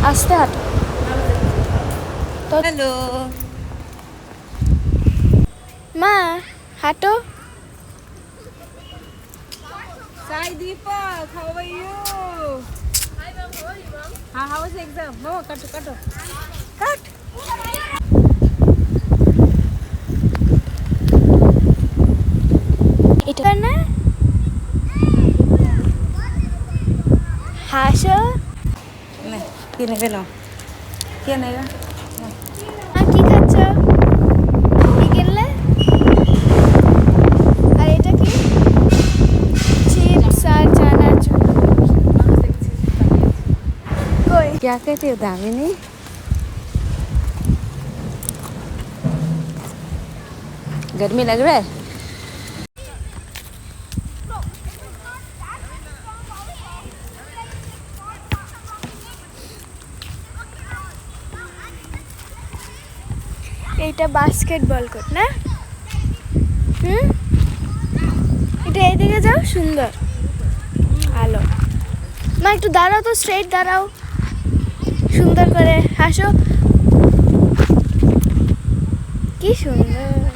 আস্তে হাঁটো। হ্যালো মা হাঁটো। Sai Deepak, how are you? Hi ma'am, how are you ma'am? How was the exam? No, cut. Cut. এটা না হাসো। नहीं, क्या नहीं ना? क्या नहीं ना? আর কি খাচ্ছ? কি কিনলে? আর এটা কি? চিপস আর চানাচুর। কই? क्या कहते हो दामिनी? गर्मी लग रहा है? এইটা বাস্কেটবল কোর্ট না? এটা এইদিকে যাও, সুন্দর আলো। মা একটু দাঁড়াও তো, স্ট্রেট দাঁড়াও, সুন্দর করে হাসো। কি সুন্দর।